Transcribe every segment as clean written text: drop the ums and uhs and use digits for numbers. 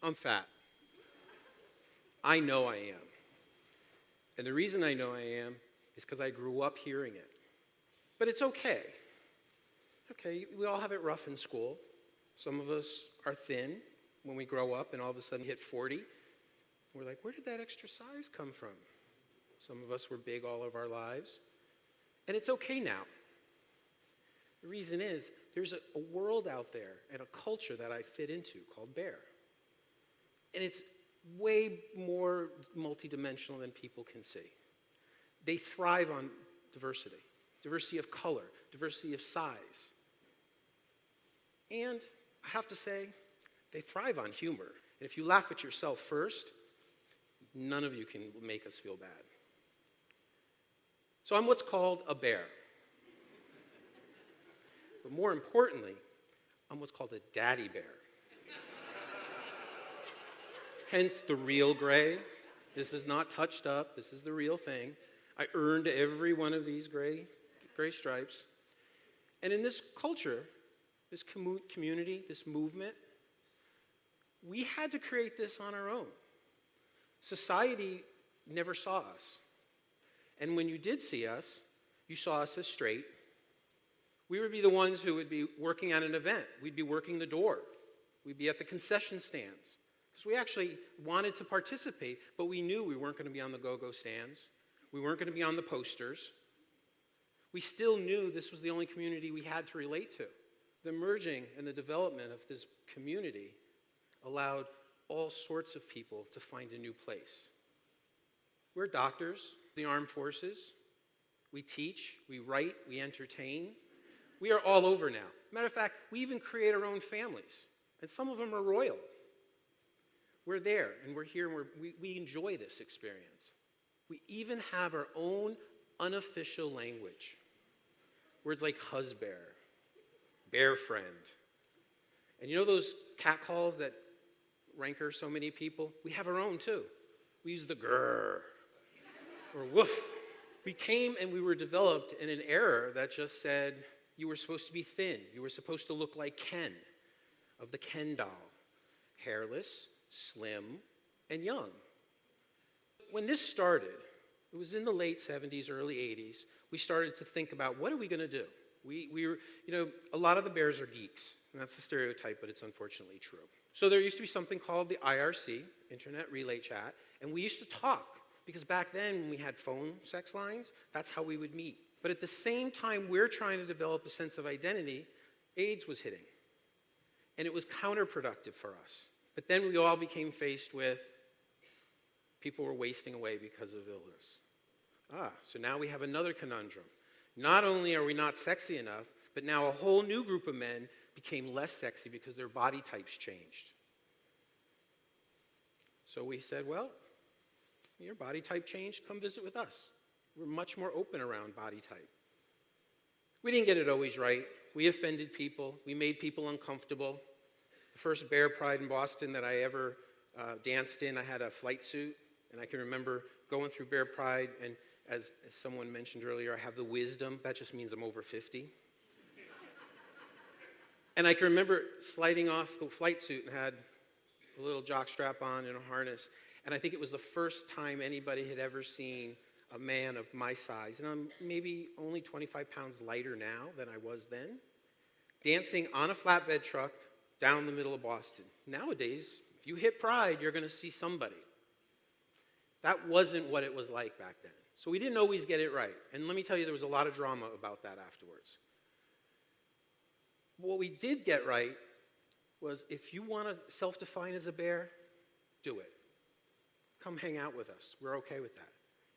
I'm fat. I know I am. And the reason I know I am is because I grew up hearing it. But it's okay. Okay, we all have it rough in school. Some of us are thin when we grow up and all of a sudden hit 40. We're like, where did that extra size come from? Some of us were big all of our lives. And it's okay now. The reason is, there's a world out there and a culture that I fit into called bear. And it's way more multidimensional than people can see. They thrive on diversity. Diversity of color, diversity of size. And I have to say, they thrive on humor. And if you laugh at yourself first, none of you can make us feel bad. So I'm what's called a bear. But more importantly, I'm what's called a daddy bear. Hence the real gray. This is not touched up. This is the real thing. I earned every one of these gray stripes. And in this culture, this community, this movement, we had to create this on our own. Society never saw us. And when you did see us, you saw us as straight. We would be the ones who would be working at an event. We'd be working the door. We'd be at the concession stands. Because we actually wanted to participate, but we knew we weren't going to be on the go-go stands. We weren't going to be on the posters. We still knew this was the only community we had to relate to. The merging and the development of this community allowed all sorts of people to find a new place. We're doctors, the armed forces. We teach, we write, we entertain. We are all over now. Matter of fact, we even create our own families. And some of them are royal. We're there, and we're here, and we enjoy this experience. We even have our own unofficial language. Words like husbear, bear friend. And you know those catcalls that rancor so many people? We have our own too. We use the grrr or woof. We came and we were developed in an era that just said you were supposed to be thin. You were supposed to look like Ken of the Ken doll. Hairless, slim, and young. When this started, it was in the late 70s, early 80s, we started to think about what are we going to do? We were, a lot of the bears are geeks. And that's the stereotype, but it's unfortunately true. So there used to be something called the IRC, Internet Relay Chat, and we used to talk. Because back then, when we had phone sex lines, that's how we would meet. But at the same time, we're trying to develop a sense of identity, AIDS was hitting. And it was counterproductive for us. But then we all became faced with people were wasting away because of illness. So now we have another conundrum. Not only are we not sexy enough, but now a whole new group of men became less sexy because their body types changed. So we said, well, your body type changed, come visit with us. We're much more open around body type. We didn't get it always right. We offended people. We made people uncomfortable. The first Bear Pride in Boston that I ever danced in, I had a flight suit. And I can remember going through Bear Pride, and as someone mentioned earlier, I have the wisdom. That just means I'm over 50. And I can remember sliding off the flight suit and had a little jock strap on and a harness. And I think it was the first time anybody had ever seen a man of my size, and I'm maybe only 25 pounds lighter now than I was then, dancing on a flatbed truck down the middle of Boston. Nowadays, if you hit Pride, you're going to see somebody. That wasn't what it was like back then. So we didn't always get it right. And let me tell you, there was a lot of drama about that afterwards. What we did get right was if you want to self-define as a bear, do it. Come hang out with us. We're okay with that.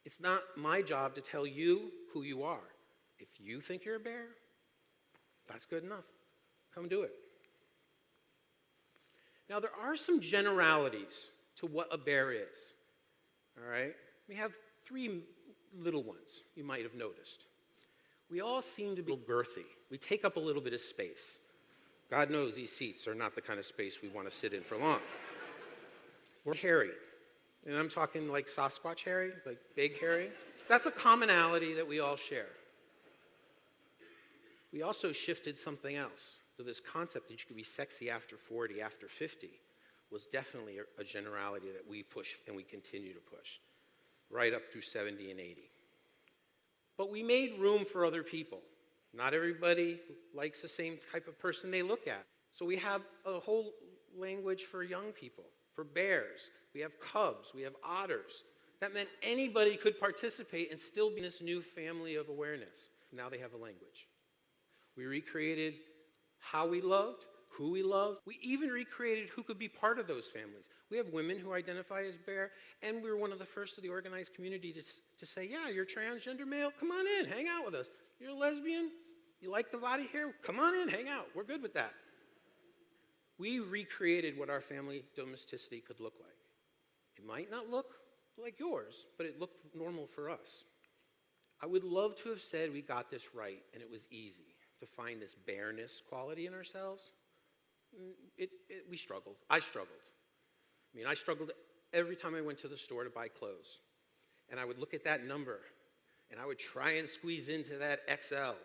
It's not my job to tell you who you are. If you think you're a bear, that's good enough. Come do it. Now, there are some generalities to what a bear is. All right? We have three little ones you might have noticed. We all seem to be girthy. We take up a little bit of space. God knows these seats are not the kind of space we want to sit in for long. We're hairy. And I'm talking like Sasquatch hairy, like big hairy. That's a commonality that we all share. We also shifted something else. So this concept that you could be sexy after 40, after 50. was definitely a generality that we push and we continue to push, right up through 70 and 80. But we made room for other people. Not everybody likes the same type of person they look at. So we have a whole language for young people, for bears. We have cubs, we have otters. That meant anybody could participate and still be in this new family of awareness. Now they have a language. We recreated how we loved, who we loved. We even recreated who could be part of those families. We have women who identify as bear, and we were one of the first of the organized community to say, yeah, you're transgender male, come on in, hang out with us. You're a lesbian, you like the body hair, come on in, hang out. We're good with that. We recreated what our family domesticity could look like. It might not look like yours, but it looked normal for us. I would love to have said we got this right and it was easy to find this bareness quality in ourselves. We struggled. I struggled. I struggled every time I went to the store to buy clothes. And I would look at that number and I would try and squeeze into that XL.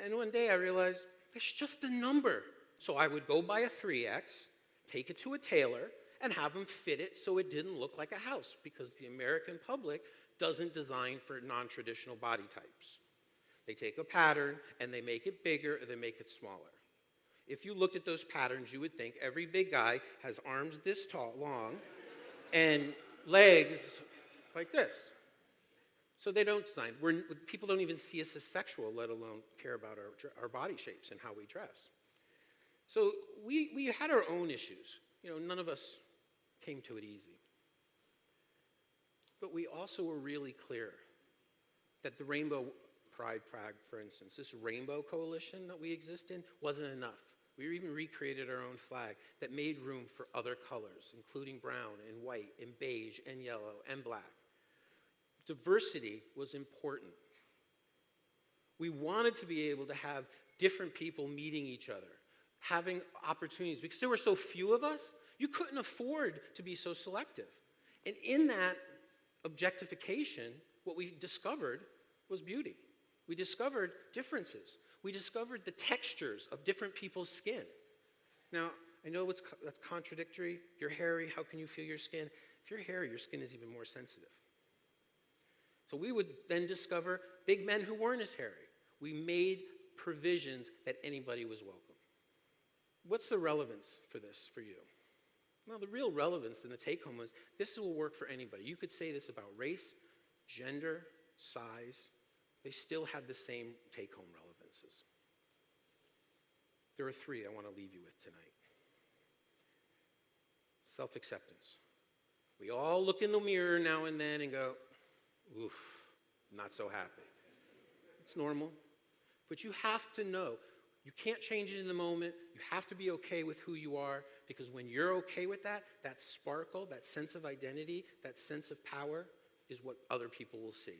And one day I realized it's just a number. So I would go buy a 3X, take it to a tailor, and have them fit it so it didn't look like a house, because the American public doesn't design for non-traditional body types. They take a pattern and they make it bigger or they make it smaller. If you looked at those patterns, you would think every big guy has arms this tall, long, and legs like this. So they don't design. People don't even see us as sexual, let alone care about our body shapes and how we dress. So we had our own issues. None of us came to it easy. But we also were really clear that the Rainbow Pride flag, for instance, this rainbow coalition that we exist in, wasn't enough. We even recreated our own flag that made room for other colors, including brown and white and beige and yellow and black. Diversity was important. We wanted to be able to have different people meeting each other, having opportunities, because there were so few of us, you couldn't afford to be so selective. And in that objectification, what we discovered was beauty. We discovered differences. We discovered the textures of different people's skin. Now, I know that's contradictory. You're hairy, how can you feel your skin? If you're hairy, your skin is even more sensitive. So we would then discover big men who weren't as hairy. We made provisions that anybody was welcome. What's the relevance for this for you? Well, the real relevance in the take-home was this will work for anybody. You could say this about race, gender, size. They still had the same take-home relevances. There are three I want to leave you with tonight. Self-acceptance. We all look in the mirror now and then and go, oof, not so happy. It's normal. But you have to know, you can't change it in the moment. You have to be okay with who you are, because when you're okay with that, that sparkle, that sense of identity, that sense of power is what other people will see.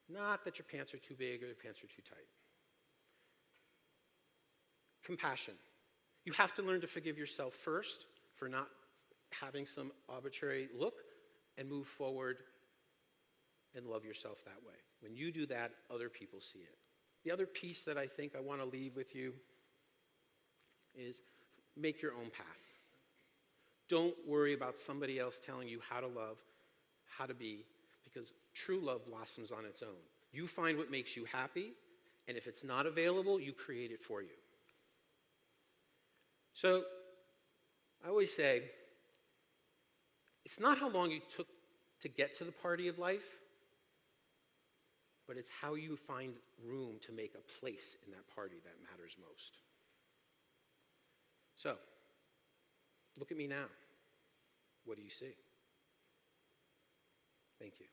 Not that your pants are too big or your pants are too tight. Compassion. You have to learn to forgive yourself first for not having some arbitrary look, and move forward and love yourself that way. When you do that, other people see it. The other piece that I think I want to leave with you is make your own path. Don't worry about somebody else telling you how to love, how to be, because true love blossoms on its own. You find what makes you happy, and if it's not available, you create it for you. So I always say, it's not how long you took to get to the party of life, but it's how you find room to make a place in that party that matters most. So, look at me now. What do you see? Thank you.